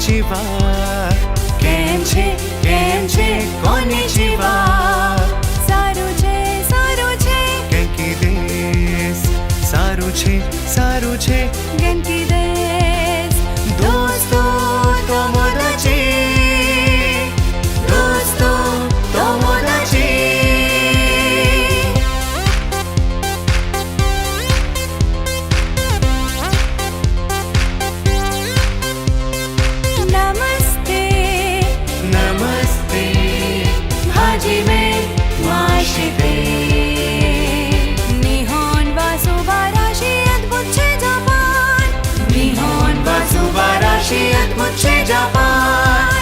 konnichiwa. કેમ છે konnichiwa. સારું છે Genki desu. સારું છે genki desu. dosto tomodachi. dosto tomodachi. नमस्ते भाजी में वाशिते. निहोन वा सुबाराशी अद्भुत छे Japan. Nihon wa subarashi adbhut છે જાપાન.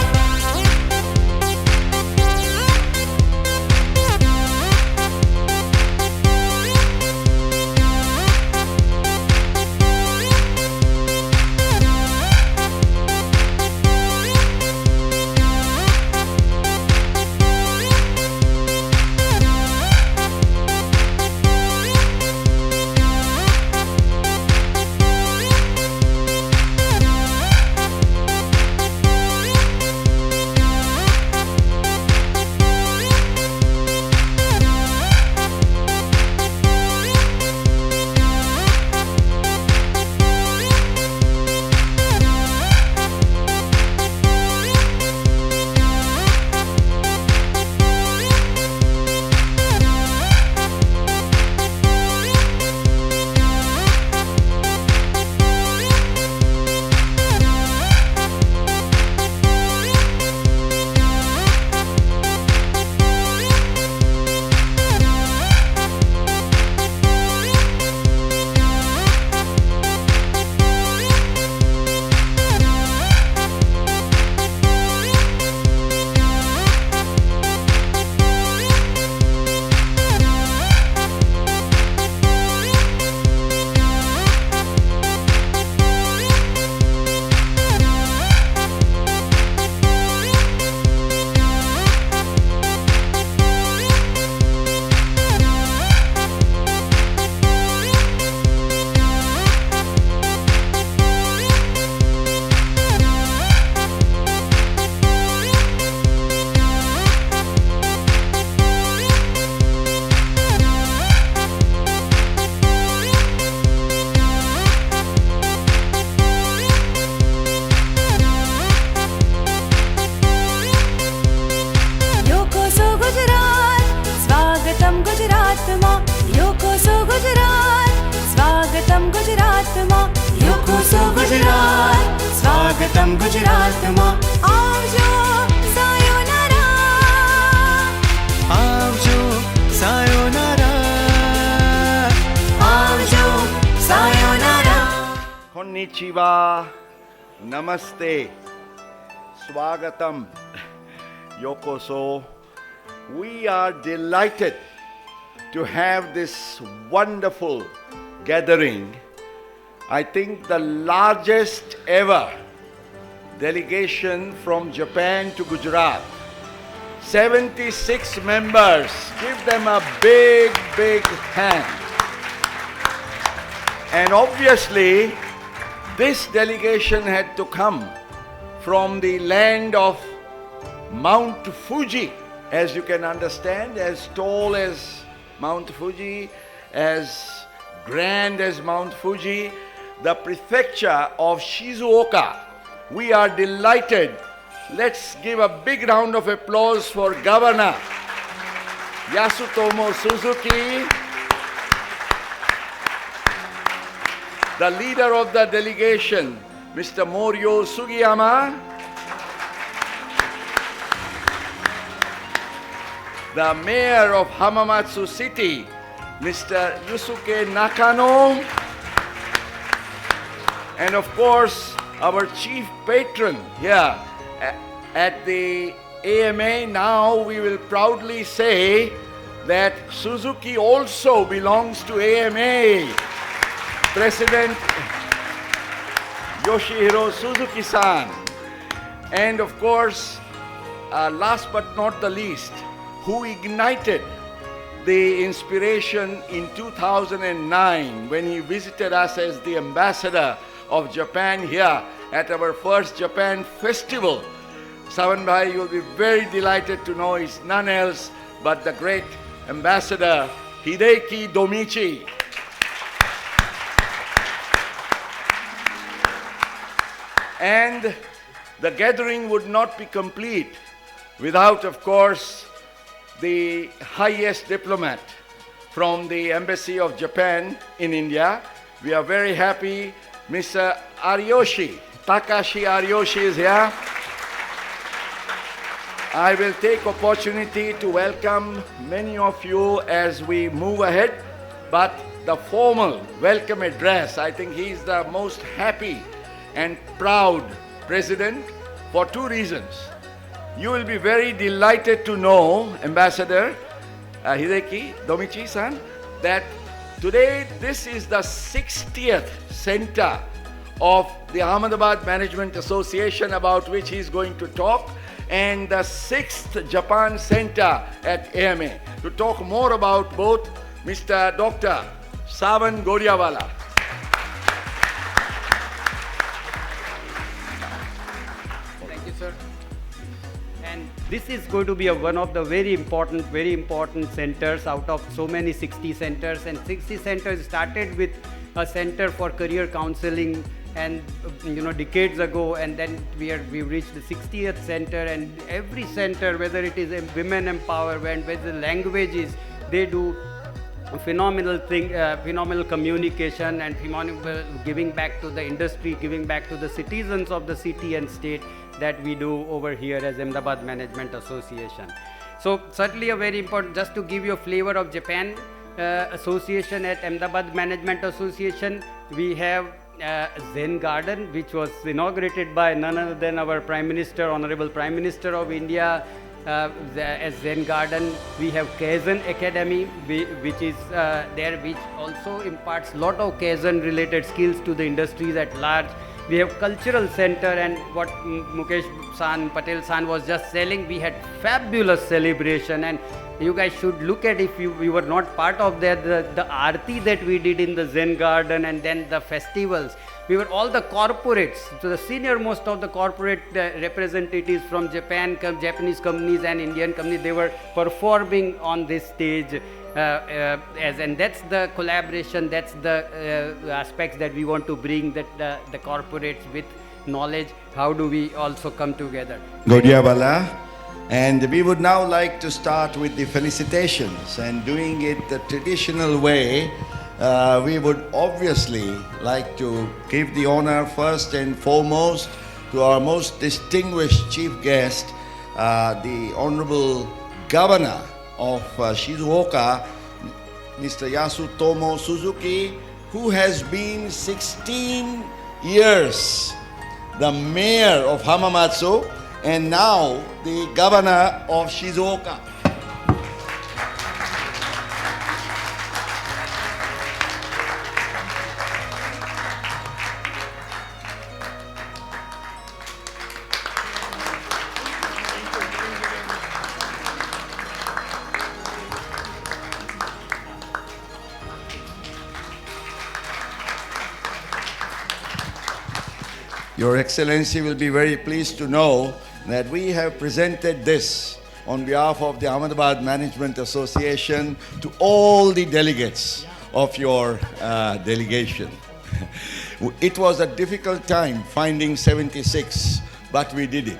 गुजरात. સ્વાગતમ ગુજરાતમાં. આવજો સાયોનારા. આવજો સાયોનારા. આવજો સાયોનારા. Konnichiwa, Namaste, Swagatam, Yokoso. We are delighted to have this wonderful gathering. I think the largest ever delegation from Japan to Gujarat. 76 members. Give them a big hand. And obviously, this delegation had to come from the land of Mount Fuji, as you can understand, as tall as Mount Fuji, as grand as Mount Fuji, the prefecture of Shizuoka. We are delighted. Let's give a big round of applause for Governor Yasutomo Suzuki, the leader of the delegation, Mr. Morio Sugiyama, the mayor of Hamamatsu city, Mr. Yusuke Nakano, and of course our chief patron here at the AMA. Now we will proudly say that Suzuki also belongs to AMA. President Yoshihiro Suzuki-san. And of course, last but not the least, who ignited the inspiration in 2009 when he visited us as the ambassador of Japan here, at our first Japan festival. Savan Bhai, you will be very delighted to know is none else but the great Ambassador Hideki Domichi. And the gathering would not be complete without, of course, the highest diplomat from the Embassy of Japan in India. We are very happy Mr. Ariyoshi, Takashi Ariyoshi is here. I will take opportunity to welcome many of you as we move ahead, but the formal welcome address, I think he is the most happy and proud president for two reasons. You will be very delighted to know, Ambassador Hideki Domichi-san, that today this is the 60th center of the Ahmedabad Management Association about which he is going to talk, and the 6th Japan Center at AMA. To talk more about both, Mr. Dr. Savan Goriawala. Thank you, sir. And this is going to be one of the very important centers out of so many 60 centers. And 60 centers started with a center for career counseling, and decades ago, and then we reached the 60th center, and every center, whether it is women empowerment, whether languages, they do phenomenal communication and phenomenal giving back to the industry, giving back to the citizens of the city and state that we do over here as Ahmedabad Management Association. So certainly a very important, just to give you a flavor of Japan Association at Ahmedabad Management Association, we have Zen Garden, which was inaugurated by none other than our Prime Minister, Honorable Prime Minister of India, as Zen Garden. We have Kaizen Academy, which is there, which also imparts lot of Kaizen related skills to the industries at large. We have Cultural Center, and what Mukesh San, Patel San was just telling, we had fabulous celebration, and you guys should look at, if you were not part of that, the aarti that we did in the Zen Garden, and then the festivals. We were all the corporates, so the senior most of the corporate representatives from Japan, Japanese companies and Indian companies, they were performing on this stage. And that's the collaboration, that's the aspects that we want to bring, that the corporates with knowledge, how do we also come together. Godiawala, and we would now like to start with the felicitations, and doing it the traditional way. We would obviously like to give the honor first and foremost to our most distinguished chief guest, the Honorable Governor of Shizuoka, Mr. Yasutomo Suzuki, who has been 16 years the mayor of Hamamatsu and now the governor of Shizuoka. Your Excellency will be very pleased to know that we have presented this on behalf of the Ahmedabad Management Association to all the delegates of your delegation. It was a difficult time finding 76, but we did it.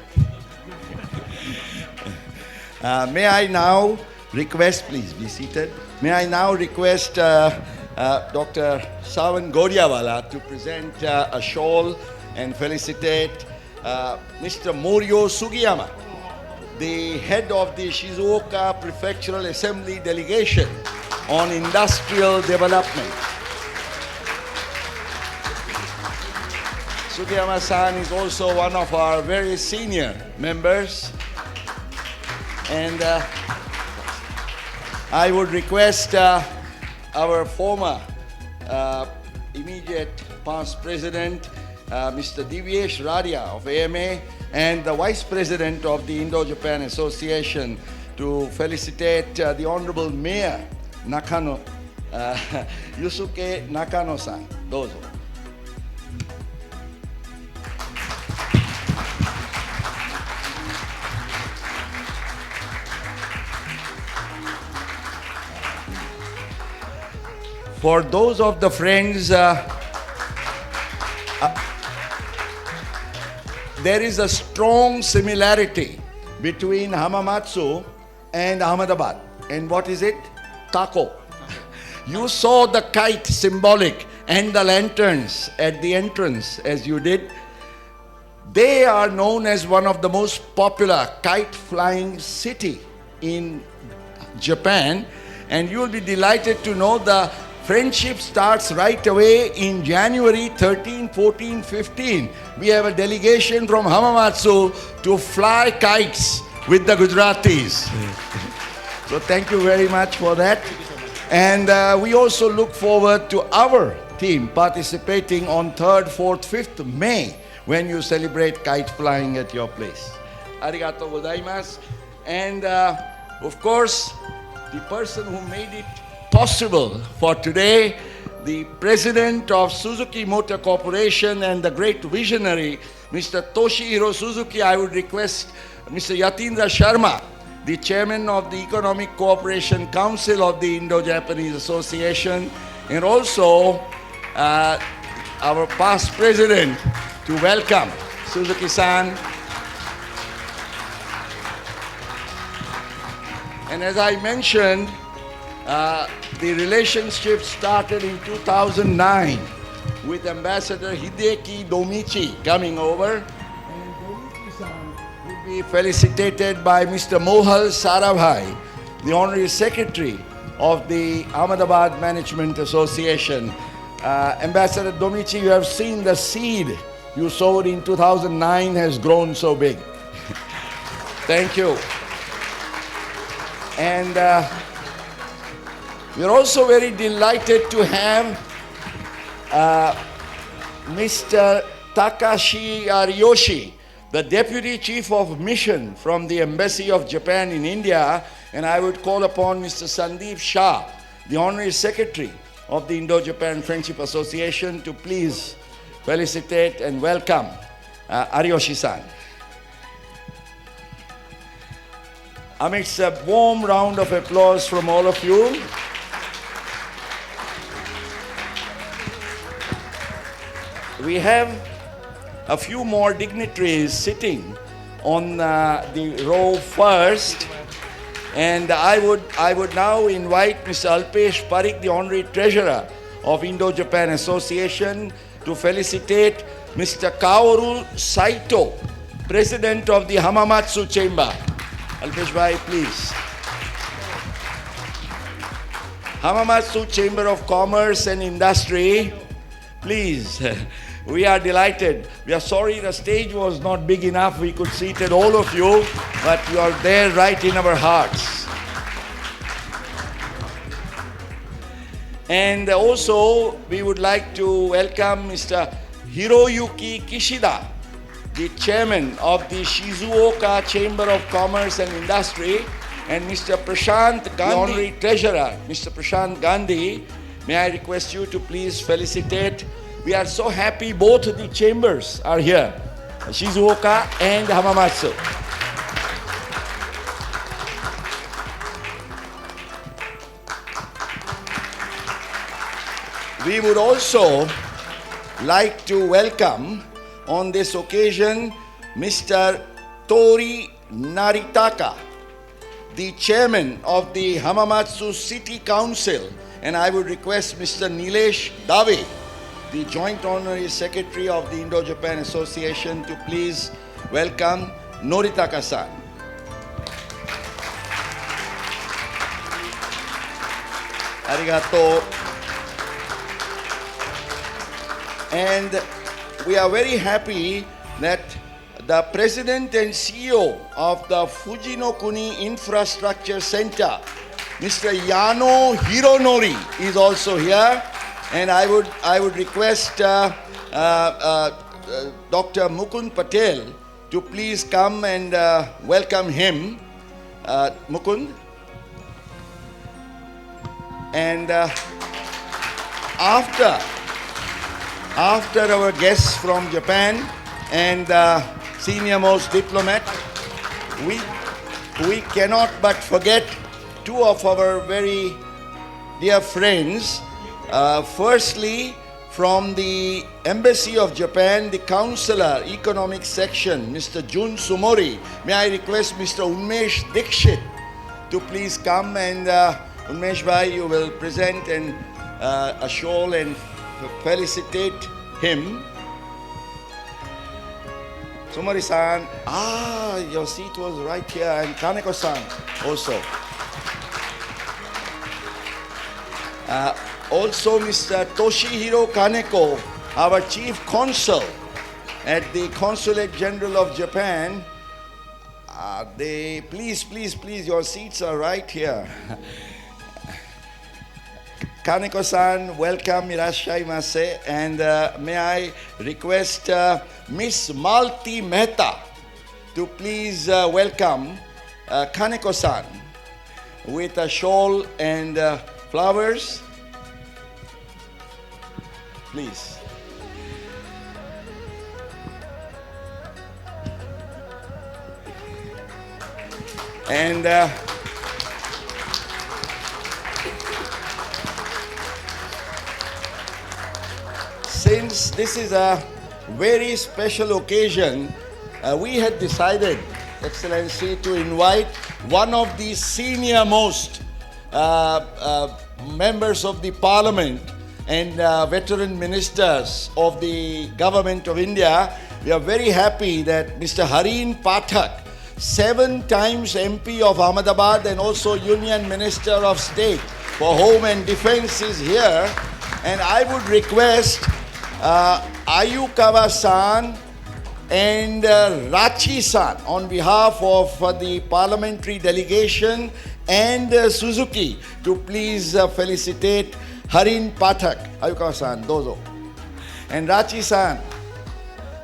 May I now request, please be seated. May I now request Dr. Savan Goriawala to present a shawl and felicitate Mr. Morio Sugiyama, the head of the Shizuoka Prefectural Assembly Delegation on Industrial Development. Sugiyama-san is also one of our very senior members, and I would request our former immediate past president, Mr. Divyesh Radia of AMA, and the Vice President of the Indo-Japan Association to felicitate the Honorable Mayor Nakano, Yusuke Nakano-san. Dozo. for those of the friends, there is a strong similarity between Hamamatsu and Ahmedabad. And what is it? Taco. You saw the kite symbolic and the lanterns at the entrance as you did. They are known as one of the most popular kite flying city in Japan, and you will be delighted to know the friendship starts right away in January 13, 14, 15. We have a delegation from Hamamatsu to fly kites with the Gujaratis. So thank you very much for that. And we also look forward to our team participating on 3rd, 4th, 5th May when you celebrate kite flying at your place. Arigato gozaimasu. And of course, the person who made it possible for today, the president of Suzuki Motor Corporation and the great visionary, Mr. Toshihiro Suzuki, I would request Mr. Yatindra Sharma, the chairman of the Economic Cooperation Council of the Indo-Japanese Association, and also our past president, to welcome Suzuki-san. And as I mentioned, the relationship started in 2009 with Ambassador Hideki Domichi coming over. And Domichi-san will be felicitated by Mr. Mohal Sarabhai, the Honorary Secretary of the Ahmedabad Management Association. Ambassador Domichi, you have seen the seed you sowed in 2009 has grown so big. Thank you. And we're also very delighted to have Mr. Takashi Ariyoshi, the Deputy Chief of Mission from the Embassy of Japan in India, and I would call upon Mr. Sandeep Shah, the Honorary Secretary of the Indo-Japan Friendship Association, to please felicitate and welcome Ariyoshi-san. Amidst a warm round of applause from all of you, we have a few more dignitaries sitting on the row first, and I would now invite Mr. Alpesh Parikh, the Honorary Treasurer of Indo-Japan Association, to felicitate Mr. Kaoru Saito, President of the Hamamatsu Chamber. Alpesh Bhai, please. Hamamatsu Chamber of Commerce and Industry, please. We are delighted. We are sorry the stage was not big enough. We could seat all of you, but you are there right in our hearts. And also, we would like to welcome Mr. Hiroyuki Kishida, the chairman of the Shizuoka Chamber of Commerce and Industry, and Mr. Prashant Gandhi, the Honorary Treasurer, Mr. Prashant Gandhi. May I request you to please felicitate. We are so happy both the chambers are here, Shizuoka and Hamamatsu. We would also like to welcome on this occasion Mr. Tori Naritaka, the chairman of the Hamamatsu City Council, and I would request Mr. Nilesh Dave, the Joint Honorary Secretary of the Indo-Japan Association, to please welcome Noritaka-san. Arigato. And we are very happy that the President and CEO of the Fujinokuni Infrastructure Center, Mr. Yano Hironori, is also here. And I would request Dr. Mukund Patel to please come and welcome him. Mukund. And after our guests from Japan and senior most diplomat, we cannot but forget two of our very dear friends, Firstly, from the Embassy of Japan, the Counselor, Economic Section, Mr. Jun Sumori. May I request Mr. Unmesh Dikshit to please come, and Unmesh bhai, you will present a shawl and felicitate him. Sumori-san, your seat was right here, and Kaneko-san also. Also Mr. Toshihiro Kaneko, our Chief Consul at the Consulate General of Japan. Please, your seats are right here. Kaneko-san, welcome, irashaimase. And may I request Miss Malti Mehta to please welcome Kaneko-san with a shawl and flowers. Please. And since this is a very special occasion, we had decided, Excellency, to invite one of the senior most members of the Parliament and veteran ministers of the Government of India. We are very happy that Mr. Harin Pathak, 7 times MP of Ahmedabad and also Union Minister of State for Home and Defense, is here. And I would request Ayukawa-san and Rachi-san on behalf of the parliamentary delegation and Suzuki to please felicitate Harin Pathak. Ayukawa-san, dozo. And Rachi-san,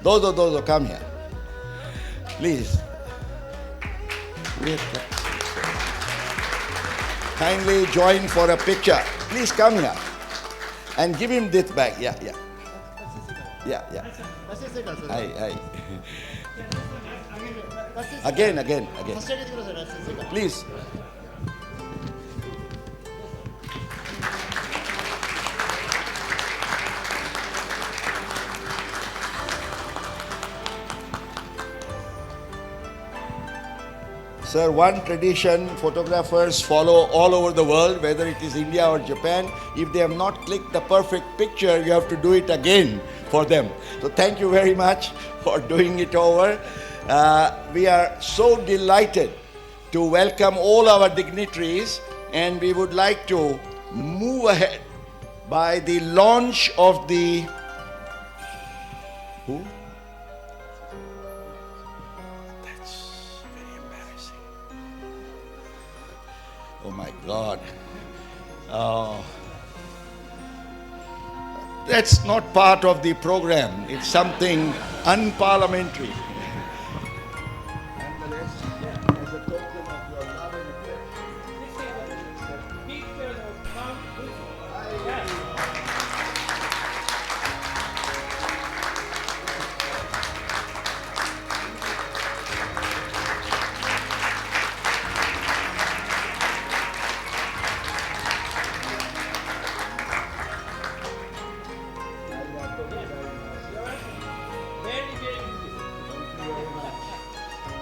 dozo, come here. Please. Kindly join for a picture. Please come here. And give him this bag. Yeah. Aye. Again. Please. Sir, one tradition photographers follow all over the world, whether it is India or Japan. If they have not clicked the perfect picture, you have to do it again for them. So thank you very much for doing it over. We are so delighted to welcome all our dignitaries, and we would like to move ahead by the launch of the... Who? Oh my God. That's not part of the program. It's something unparliamentary. Nonetheless, as a token of your love and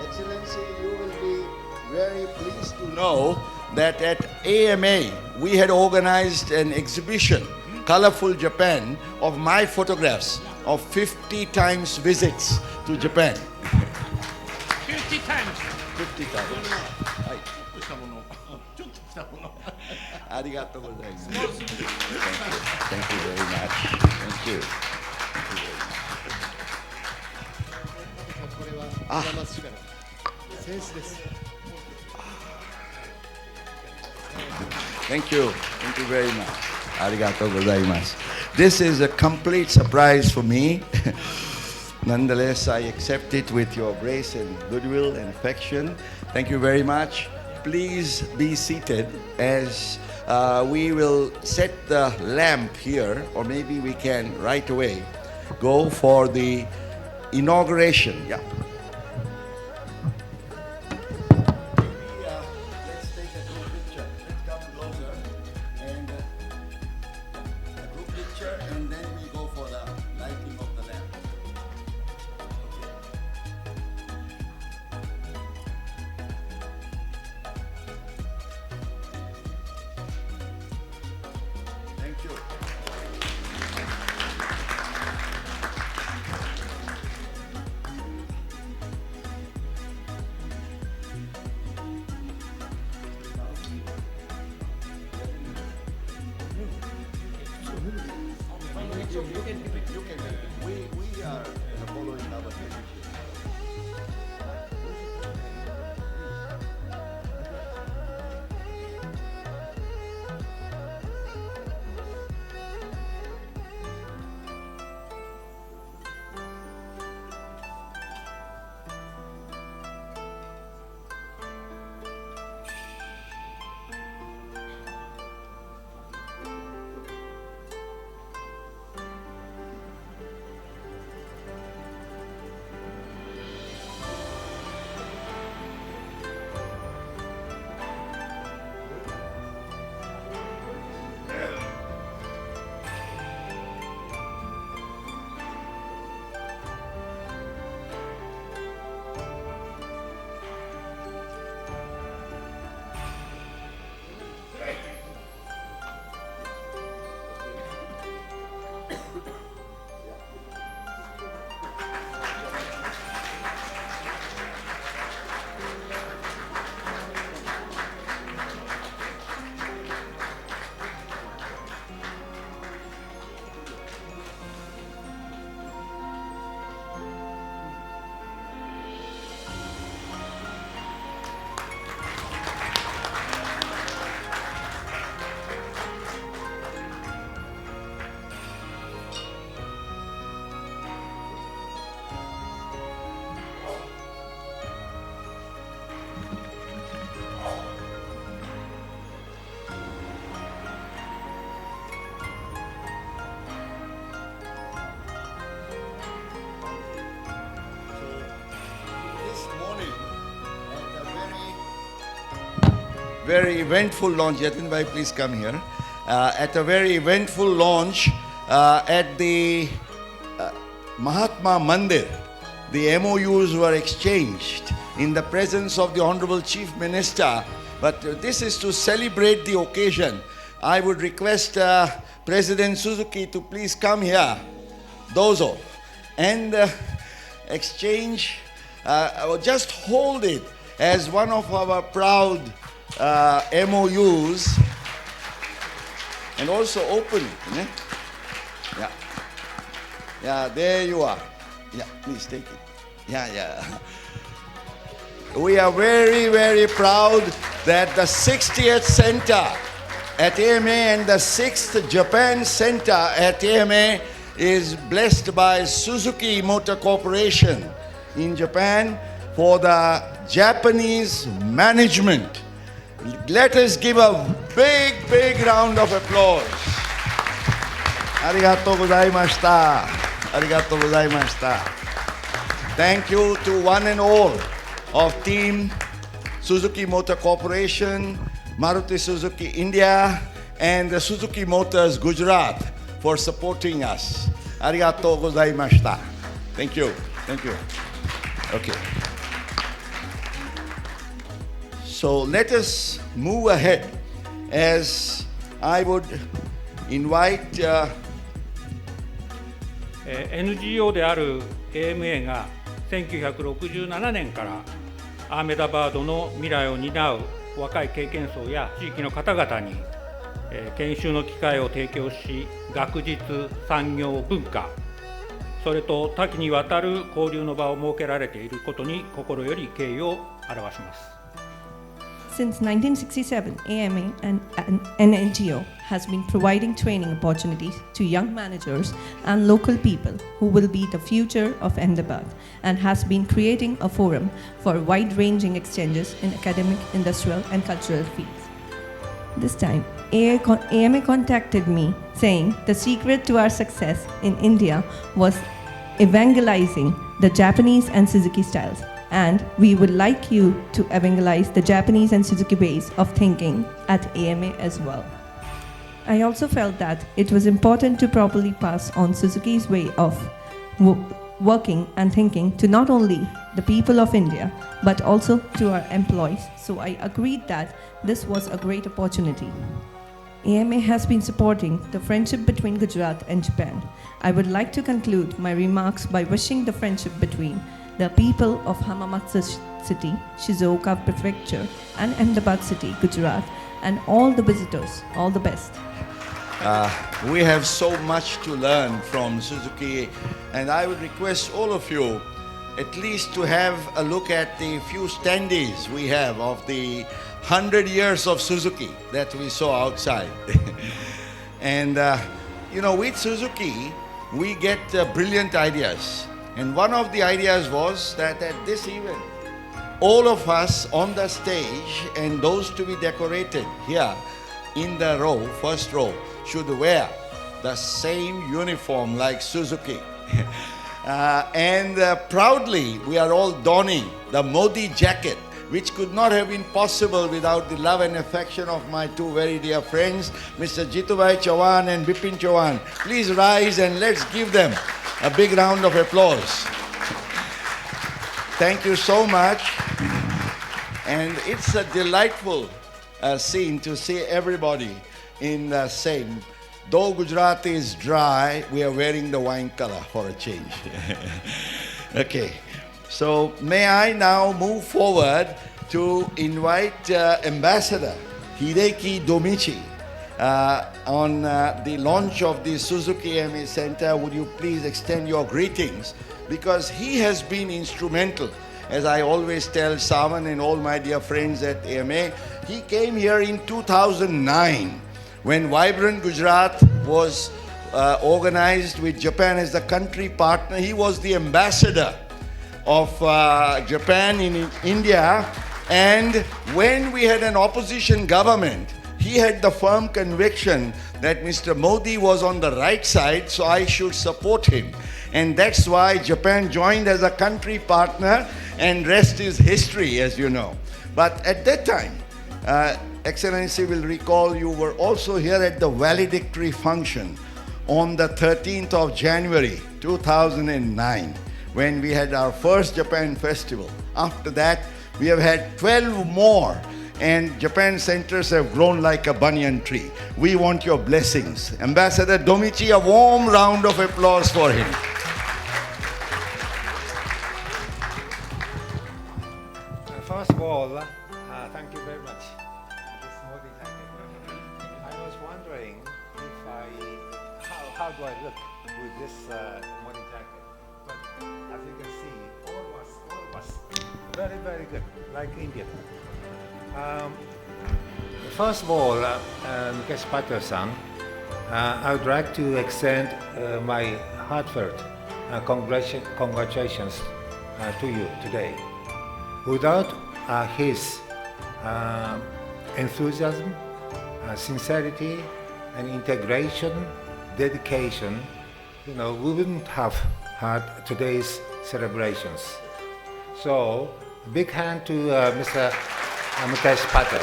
Excellency, you will be very pleased to know that at AMA we had organized an exhibition, Colorful Japan, of my photographs of 50 times visits to Japan. 50 times. 50 times. Right. ありがとうございます。Thank you very much. Thank you. Thank you. Thank you very much. ありがとうございます。This is a complete surprise for me. Nonetheless, I accept it with your grace and goodwill and affection. Thank you very much. Please be seated as we will set the lamp here, or maybe we can right away go for the inauguration. Yeah. Let's take a good picture. Let's come closer. And picture and then we go for the lighting of the lamp. Thank you. We are following our tradition. This morning, at a very eventful launch, Yatin bhai, please come here. At a very eventful launch at the Mahatma Mandir, the MOUs were exchanged in the presence of the Honorable Chief Minister. But this is to celebrate the occasion. I would request President Suzuki to please come here, dozo, and exchange, or just hold it as one of our proud MOUs, and also open it. Yeah? Yeah. Yeah, there you are. Yeah, please take it. Yeah. We are very, very proud that the 60th Center at AMA and the 6th Japan Center at AMA is blessed by Suzuki Motor Corporation in Japan for the Japanese management. Let us give a big, big round of applause. Arigatou gozaimashita. Arigatou gozaimashita. Thank you to one and all of Team Suzuki Motor Corporation, Maruti Suzuki India, and the Suzuki Motors Gujarat for supporting us. Arigatou gozaimashita. Thank you. Thank you. Okay. So let us move ahead as I would invite NGO である AMA が1967年からアーメダバードの未来を担う若い経験層や地域の方々に研修の機会を提供し、学術、産業、文化、それと多岐にわたる交流の場を設けられていることに心より敬意を表します。Since 1967, AMA and NGO has been providing training opportunities to young managers and local people who will be the future of Ahmedabad, and has been creating a forum for wide-ranging exchanges in academic, industrial and cultural fields. This time, AMA contacted me saying the secret to our success in India was evangelizing the Japanese and Suzuki styles, and we would like you to evangelize the Japanese and Suzuki ways of thinking at AMA as well. I also felt that it was important to properly pass on Suzuki's way of working and thinking to not only the people of India but also to our employees. So I agreed that this was a great opportunity. AMA has been supporting the friendship between Gujarat and Japan. I would like to conclude my remarks by wishing the friendship between the people of Hamamatsu city, Shizuoka Prefecture, and Ahmedabad city, Gujarat, and all the visitors all the best. We have so much to learn from Suzuki, and I would request all of you at least to have a look at the few standees we have of the 100 years of Suzuki that we saw outside. And with Suzuki, we get brilliant ideas. And one of the ideas was that at this event, all of us on the stage and those to be decorated here in the row, first row, should wear the same uniform like Suzuki. And proudly, we are all donning the Modi jacket, which could not have been possible without the love and affection of my two very dear friends, Mr. Jitubhai Chauhan and Bipin Chauhan. Please rise and let's give them a big round of applause. Thank you so much. And it's a delightful scene to see everybody in the same. Though Gujarat is dry, we are wearing the wine color for a change. Okay. So may I now move forward to invite Ambassador Hideki Domichi on the launch of the Suzuki-AMA Center. Would you please extend your greetings? Because he has been instrumental, as I always tell Saman and all my dear friends at AMA. He came here in 2009 when Vibrant Gujarat was organized with Japan as the country partner. He was the ambassador of Japan in India, and when we had an opposition government, he had the firm conviction that Mr. Modi was on the right side, so I should support him. And that's why Japan joined as a country partner, and rest is history, as you know. But at that time, Excellency will recall you were also here at the valedictory function on the 13th of January 2009. When we had our first Japan festival. After that, we have had 12 more, and Japan centers have grown like a banyan tree. We want your blessings. Ambassador Domichi, a warm round of applause for him. First of all, thank you very much. This Modi jacket. I was wondering if how do I look with this Modi jacket? But as you can see, all of us, very, very good, like Indian. First of all, Mukesh Patel-san, I would like to extend my heartfelt congratulations to you today. Without his enthusiasm, sincerity, and integration, dedication, we wouldn't have had today's celebrations. So, big hand to Mr. Mukesh Patel.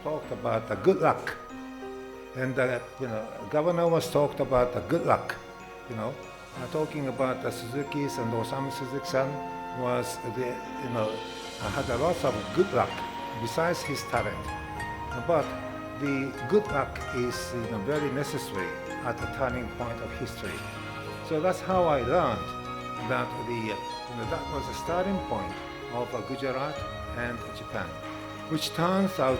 Talked about the good luck, and Governor was talked about the good luck. Talking about the Suzuki's and Osamu Suzuki-san was had a lot of good luck besides his talent. But the good luck is very necessary at the turning point of history. So that's how I learned that that was the starting point of Gujarat and Japan, which turns out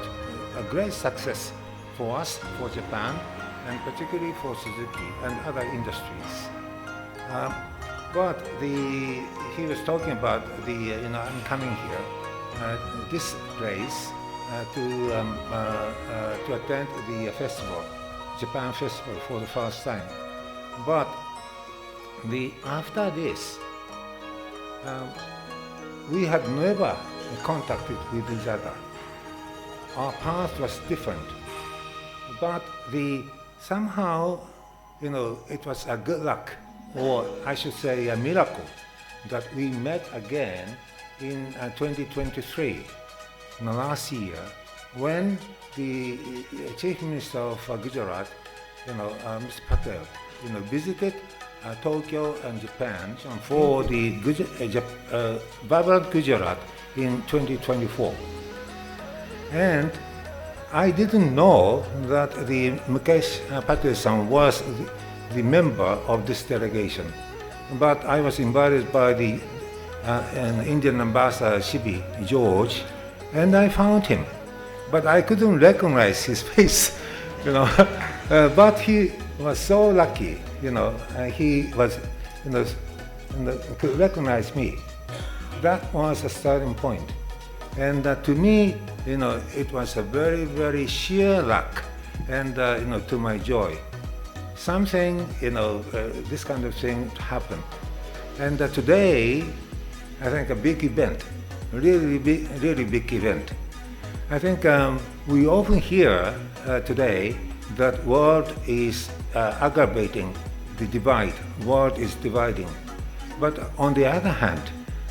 a great success for us, for Japan, and particularly for Suzuki and other industries. But he was talking about I'm coming here, this place, to attend the festival, Japan Festival, for the first time. But after this, we had never contacted with each other. Our path was different, but somehow, it was a good luck, or I should say a miracle, that we met again in 2023. last year when the Chief Minister of Gujarat, Mr. Patel, visited Tokyo and Japan for the Vibrant Gujarat in 2024. And I didn't know that the Mukesh Patel-san was the member of this delegation. But I was invited by the an Indian ambassador, Shibi George, and I found him. But I couldn't recognize his face, but he was so lucky, he was, could recognize me. That was a starting point. And to me, it was a very, very sheer luck, and to my joy. Something, this kind of thing happened. And today, I think a big event, really big event. I think we often hear today that world is aggravating the divide, world is dividing. But on the other hand,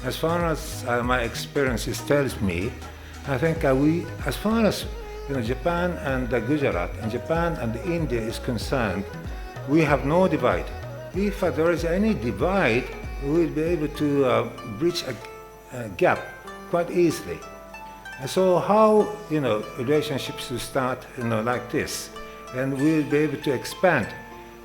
as far as my experiences tells me, I think as far as Japan and Gujarat, and Japan and India is concerned, we have no divide. If there is any divide, we will be able to bridge a gap quite easily. And so how relationships will start like this, and we will be able to expand.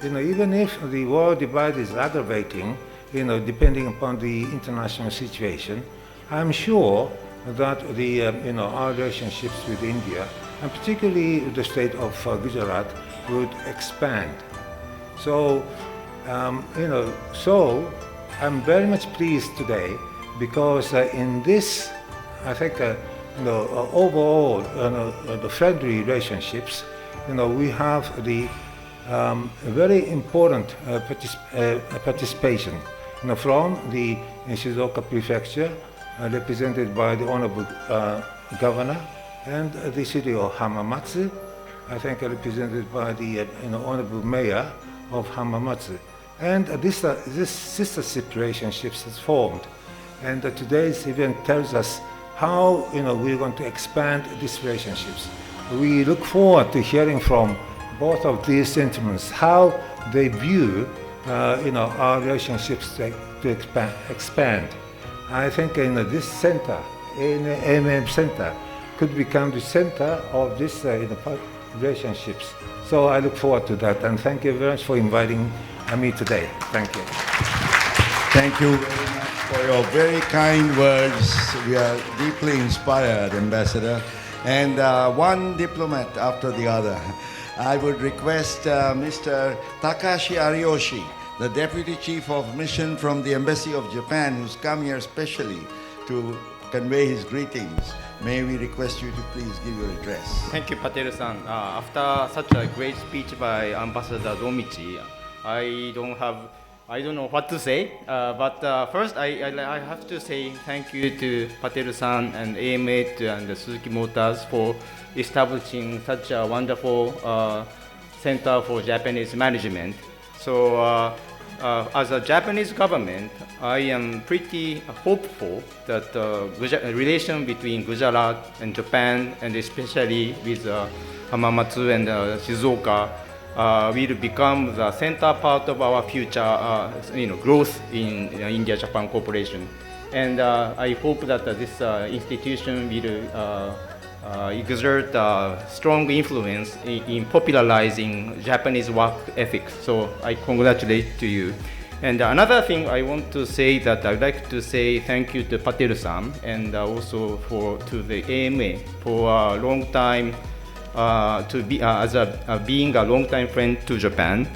Even if the world divide is aggravating, depending upon the international situation, I'm sure that our relationships with India, and particularly with the state of Gujarat, would expand. So, so I'm very much pleased today because in this, I think, overall, the friendly relationships, we have the very important participation from the Shizuoka Prefecture, represented by the Honorable Governor, and the city of Hamamatsu, I think represented by the Honorable Mayor of Hamamatsu. And this sistership relationships is formed. And today's event tells us how we're going to expand these relationships. We look forward to hearing from both of these gentlemen how they view our relationships to expand. I think this center, AMM Center, could become the center of this relationships. So I look forward to that, and thank you very much for inviting me today. Thank you. Thank you very much for your very kind words. We are deeply inspired, Ambassador. And one diplomat after the other. I would request Mr. Takashi Ariyoshi, the Deputy Chief of Mission from the Embassy of Japan, who's come here specially to convey his greetings. May we request you to please give your address. Thank you, Patel-san. After such a great speech by Ambassador Domichi, I don't know what to say. But first, I have to say thank you to Patel-san and AMA and the Suzuki Motors for establishing such a wonderful center for Japanese management. So, as a Japanese government, I am pretty hopeful that the relation between Gujarat and Japan, and especially with Hamamatsu and Shizuoka, will become the center part of our future, growth in India-Japan cooperation. And I hope that this institution will exert strong influence in popularizing Japanese work ethics. So I congratulate to you. And another thing I want to say that I'd like to say thank you to Patel-san and also to the AMA for a long time being a long time friend to Japan.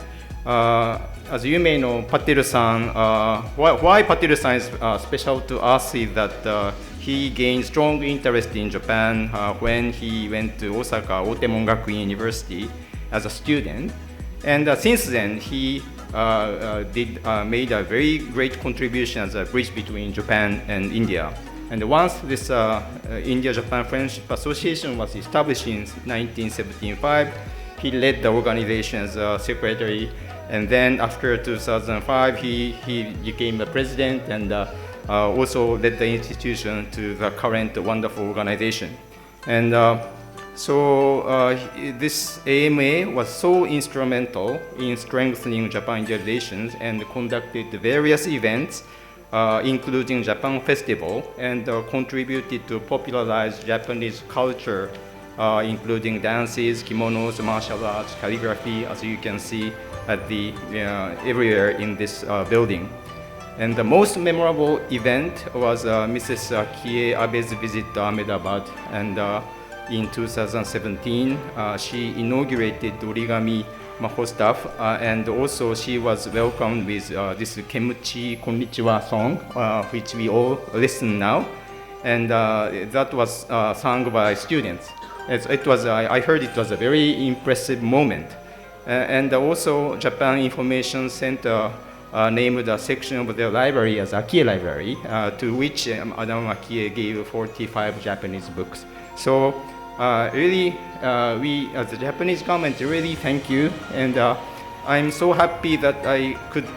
As you may know, Patel-san, why Patel-san is special to us is that he gained strong interest in Japan when he went to Osaka Otemon Gakuin University as a student. And since then, he made a very great contribution as a bridge between Japan and India. And once this India-Japan Friendship Association was established in 1975, he led the organization as a secretary. And then after 2005, he became the president and also led the institution to the current wonderful organization. And this AMA was so instrumental in strengthening Japan-India relations and conducted various events, including Japan Festival, and contributed to popularize Japanese culture, including dances, kimonos, martial arts, calligraphy, as you can see at the everywhere in this building. And the most memorable event was Mrs. Kie-Abe's visit to Ahmedabad, and in 2017, she inaugurated Origami Maho staff, and also she was welcomed with this Kemuchi Konnichiwa song, which we all listen now, and that was sung by students. I heard it was a very impressive moment. And also Japan Information Center named a section of their library as Akie Library, to which Madame Akie gave 45 Japanese books. So really, we as the Japanese government really thank you, and I'm so happy that I could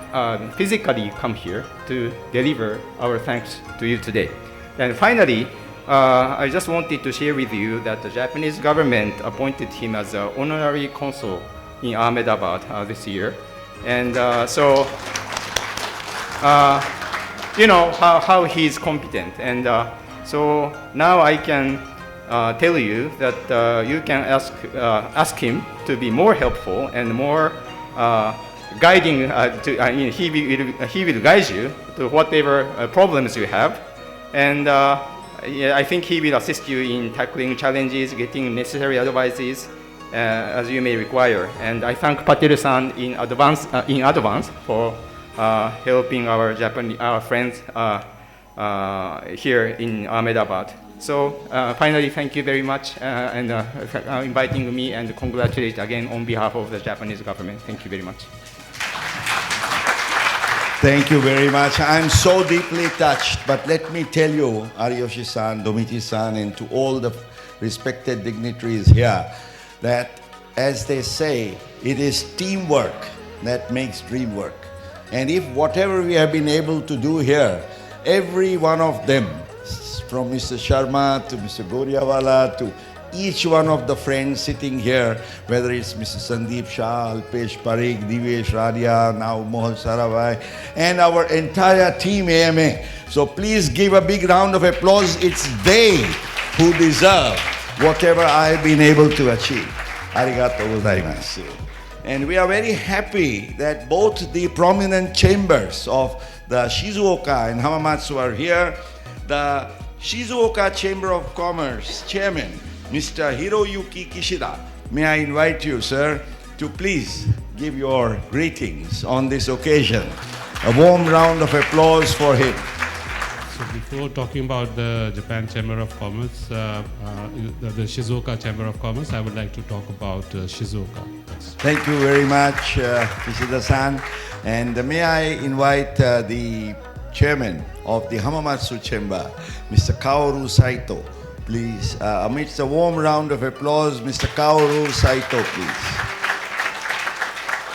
physically come here to deliver our thanks to you today. And finally, I just wanted to share with you that the Japanese government appointed him as an honorary consul in Ahmedabad this year. And so, you know how he's competent. And so now I can tell you that you can ask him to be more helpful and more guiding. He will guide you to whatever problems you have, and yeah, I think he will assist you in tackling challenges, getting necessary advices as you may require. And I thank Patel-san in advance for helping our friends here in Ahmedabad. So finally, thank you very much and inviting me, and congratulate again on behalf of the Japanese government. Thank you very much. Thank you very much. I'm so deeply touched, but let me tell you, Ariyoshi-san, Domichi-san, and to all the respected dignitaries here, that as they say, it is teamwork that makes dream work. And if whatever we have been able to do here, every one of them, from Mr. Sharma to Mr. Goriawala to each one of the friends sitting here, whether it's Mr. Sandeep Shah, Alpesh Parikh, Divesh Radia, now Mohal Sarabhai, and our entire team AMA. So please give a big round of applause. It's they who deserve whatever I've been able to achieve. Arigatou gozaimasu. And we are very happy that both the prominent chambers of the Shizuoka and Hamamatsu are here. The Shizuoka Chamber of Commerce Chairman, Mr. Hiroyuki Kishida, may I invite you, sir, to please give your greetings on this occasion. A warm round of applause for him. So before talking about the Japan Chamber of Commerce, the Shizuoka Chamber of Commerce, I would like to talk about Shizuoka. Yes. Thank you very much, Kishida-san. And may I invite the Chairman of the Hamamatsu Chamber, Mr. Kaoru Saito. Please, amidst a warm round of applause, Mr. Kaoru Saito, please.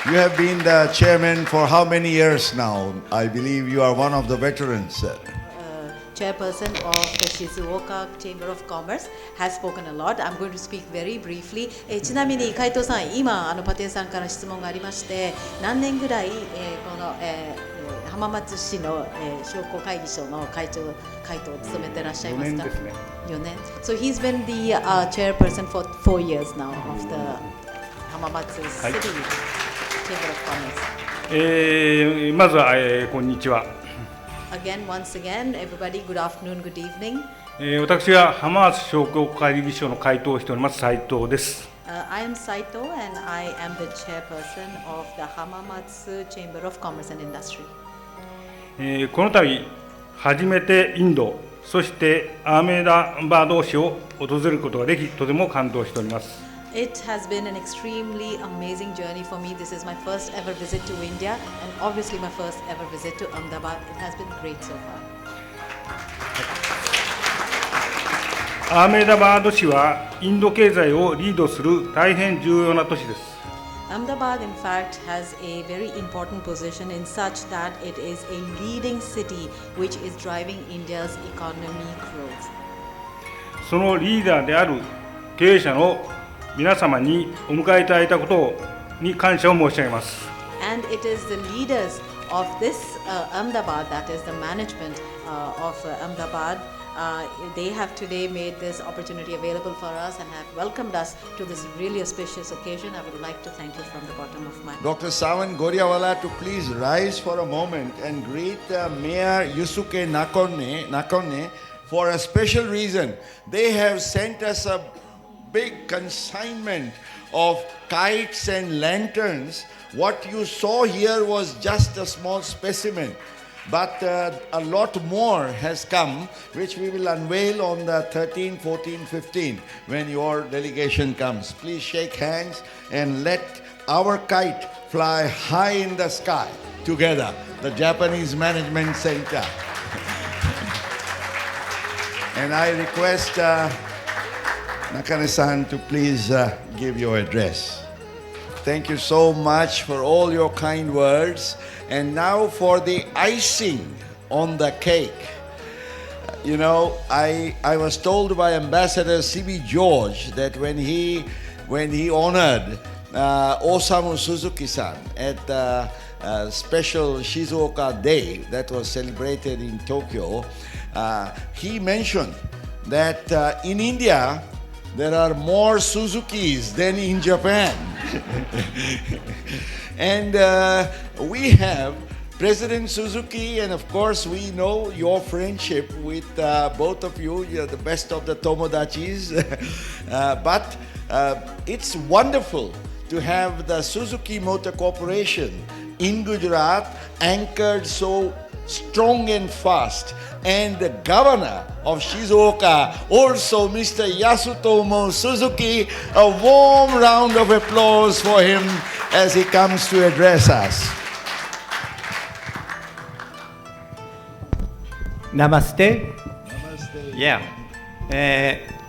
You have been the chairman for how many years now? I believe you are one of the veterans, sir. Chairperson of the Shizuoka Chamber of Commerce has spoken a lot. I'm going to speak very briefly. ちなみに海藤さん、今パテンさんから質問がありまして、何年ぐらいこの浜松市の商工会議所の会頭を務めていらっしゃいますか？4年ですね。4年。So he's been the chairperson for 4 years now of the Hamamatsu City Chamber of Commerce. まずは、こんにちは。Again, once again, everybody, good afternoon, good evening. 私は浜松商工会議所の会頭をしております斉藤です。I am Saito and I am the chairperson of the Hamamatsu Chamber of Commerce and Industry. この度初めてインド、そしてアーメダバード市を訪れることができ、とても感動しております。It has been an extremely amazing journey for me. This is my first ever visit to India and obviously my first ever visit to Ahmedabad. It has been great so far. アーメダバード市はインド経済をリードする大変重要な都市です。Ahmedabad, in fact, has a very important position in such that it is a leading city which is driving India's economy growth. そのリーダーである経営者の皆様にお迎えいただいたことに感謝を申し上げます。And it is the leaders of this Ahmedabad, that is the management of Ahmedabad. They have today made this opportunity available for us and have welcomed us to this really auspicious occasion. I would like to thank you from the bottom of my heart. Dr. Sawan Goriawala to please rise for a moment and greet Mayor Yusuke Nakone for a special reason. They have sent us a big consignment of kites and lanterns. What you saw here was just a small specimen. But a lot more has come, which we will unveil on the 13, 14, 15 when your delegation comes. Please shake hands and let our kite fly high in the sky together, the Japanese Management Center. And I request Nakane-san to please give your address. Thank you so much for all your kind words. And now for the icing on the cake. You know, I was told by Ambassador C.B. George that when he honored Osamu Suzuki-san at the special Shizuoka Day that was celebrated in Tokyo, he mentioned that in India there are more Suzukis than in Japan. And we have President Suzuki, and of course we know your friendship with both of you. You're the best of the Tomodachis. But it's wonderful to have the Suzuki Motor Corporation in Gujarat anchored so strong and fast. And the governor of Shizuoka, also Mr. Yasutomo Suzuki, a warm round of applause for him as he comes to address us. Namaste. Yeah.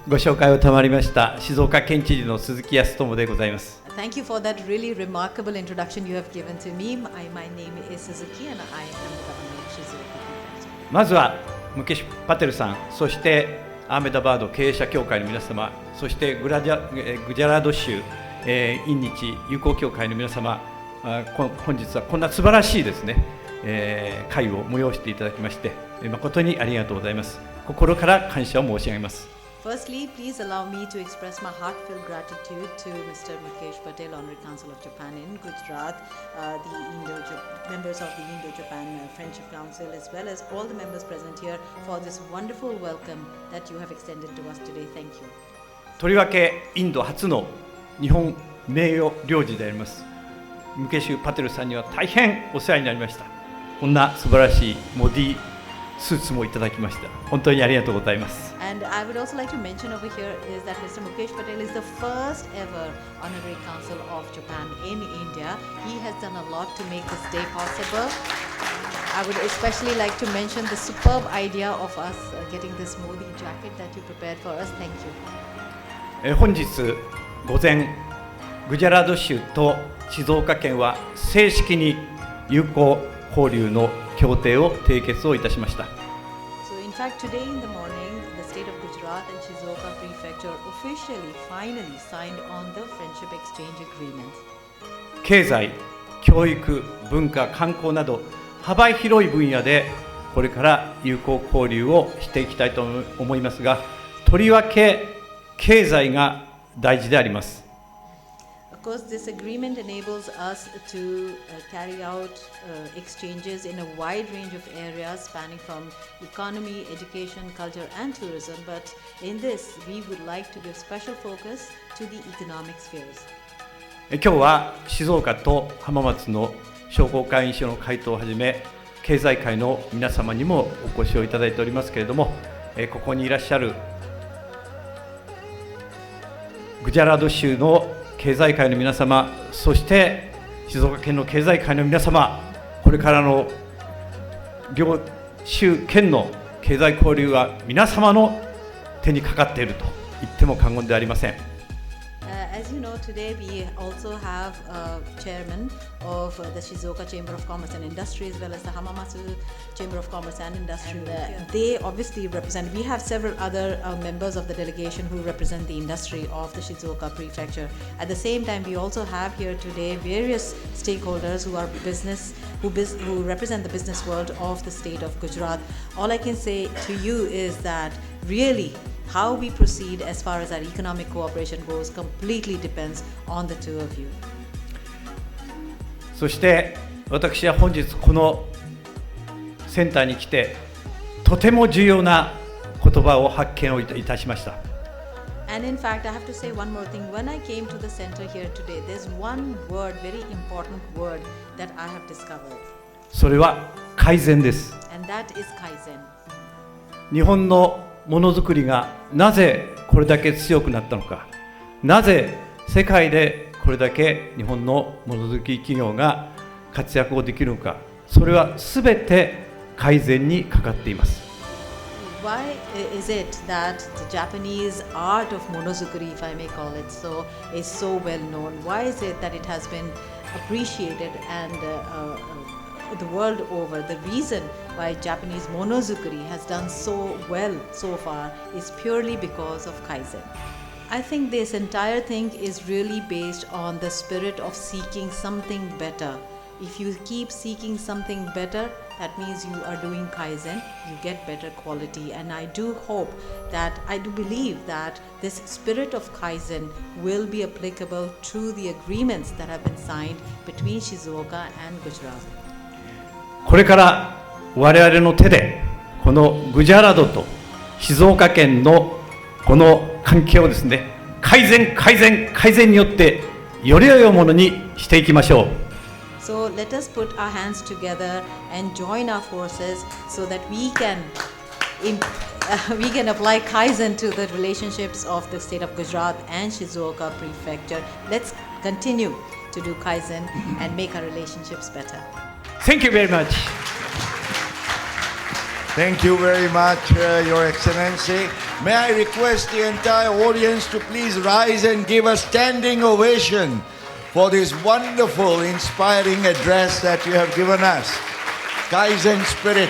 ご紹介を賜りました静岡県知事の鈴木康友でございます。Thank you for that really remarkable introduction you have given to me. My name is Suzuki and I am the governor of Shizuoka. まずはムケシュ・パテルさん、そしてアーメダバード経営者協会の皆様、そしてグジャラード州、印日友好協会の皆様、本日はこんな素晴らしいですね、会を催していただきまして誠にありがとうございます。心から感謝を申し上げます。Firstly, please allow me to express my heartfelt gratitude to Mr. Mukesh Patel, Honorary Consul of Japan in Gujarat, the members of the Indo-Japan Friendship Council, as well as all the members present here for this wonderful welcome that you have extended to us today. Thank you. とりわけインド初の日本名誉領事でありますムケシュ・パテルさんには大変お世話になりました。こんな素晴らしいモディスーツもいただきました。本当にありがとうございます。And I would also like to mention over here is that Mr. Mukesh Patel is the first ever Honorary Consul of Japan in India. He has done a lot to make this day possible. I would especially like to mention the superb idea of us getting this Modi jacket that you prepared for us. Thank you. 本日午前グジャラード州と静岡県は正式に友好交流の協定を締結をいたしました。So in fact today in the morning the state of Gujarat and Shizuoka Prefecture officially finally signed on the friendship exchange agreement. 経済、教育、文化、観光など幅広い分野でこれから友好交流をしていきたいと思いますが、とりわけ経済が大事であります。Of course, this agreement enables us to carry out exchanges in a wide range of areas spanning from economy, education, culture, and tourism. But in this, we would like to give special focus to the economic spheres. 今日は静岡と浜松の商工会議所の会頭をはじめ経済界の皆様にもお越しをいただいておりますけれども、ここにいらっしゃるグジャラード州の経済界の皆様、そして静岡県の経済界の皆様、これからの両州県の経済交流は皆様の手にかかっていると言っても過言ではありません。As you know, today we also have chairman of the Shizuoka Chamber of Commerce and Industry, as well as the Hamamatsu Chamber of Commerce and Industry. And they obviously represent, we have several other members of the delegation who represent the industry of the Shizuoka Prefecture. At the same time, we also have here today various stakeholders who are who represent the business world of the state of Gujarat. All I can say to you is that really how we proceed as far as our economic cooperation goes completely depends on the two of you. そして私は本日このセンターに来てとても重要な言葉を発見をいたしました。And in fact, I have to say one more thing. When I came to the center here today, there's one word, very important word that I have discovered. それは改善です。And that is kaizen. 日本のものづくりがなぜこれだけ強くなったのか、なぜ世界でこれだけ日本のものづくり企業が活躍をできるのか、それはすべて改善にかかっています。Why is it that the Japanese art of monozukuri, if I may call it so, is so well known? Why is it that it has been appreciated and the world over? The reason why Japanese monozukuri has done so well so far is purely because of kaizen. I think this entire thing is really based on the spirit of seeking something better. If you keep seeking something better, that means you are doing kaizen, you get better quality. And I do hope that, I do believe that this spirit of kaizen will be applicable to the agreements that have been signed between Shizuoka and Gujarat. これから我々の手でこのグジャラドと静岡県のこの関係をですね、改善によってより良いものにしていきましょう。So let us put our hands together and join our forces so that we can apply kaizen to the relationships of the state of Gujarat and Shizuoka Prefecture. Let's continue to do kaizen and make our relationships better. Thank you very much. Thank you very much, Your Excellency. May I request the entire audience to please rise and give a standing ovation for this wonderful, inspiring address that you have given us. Kaizen spirit.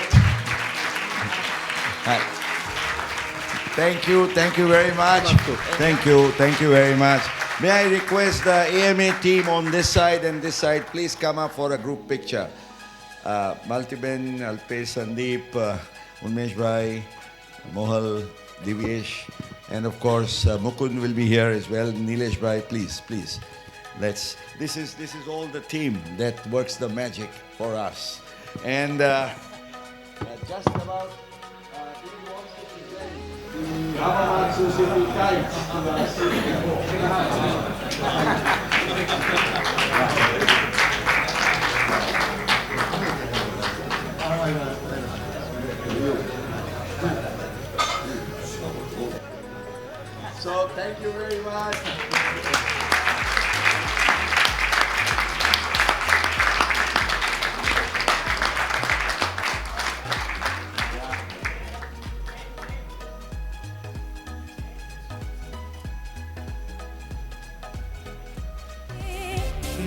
Thank you very much. Thank you very much. May I request the AMA team on this side and this side, please come up for a group picture. Maltiben, Alpesh, Sandeep, Unmesh Bhai, Mohal, Divyesh, and of course Mukund will be here as well. Nilesh Bhai, please. This is all the team that works the magic for us. And just about do you want to present Hamamatsu city kites to So thank you very much.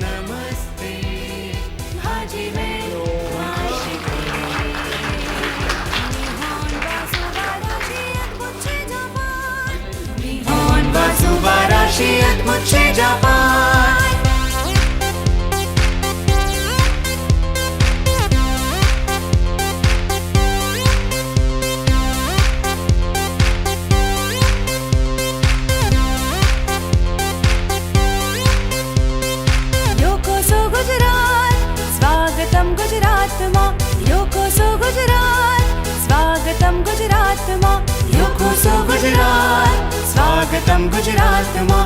Namaste, Hajime, Washike. Nihon Vasubarashi Atmuche Japan. स्वागतम गुजरात में योकोसो गुजरात स्वागतम गुजरात में योकोसो गुजरात स्वागतम गुजरात में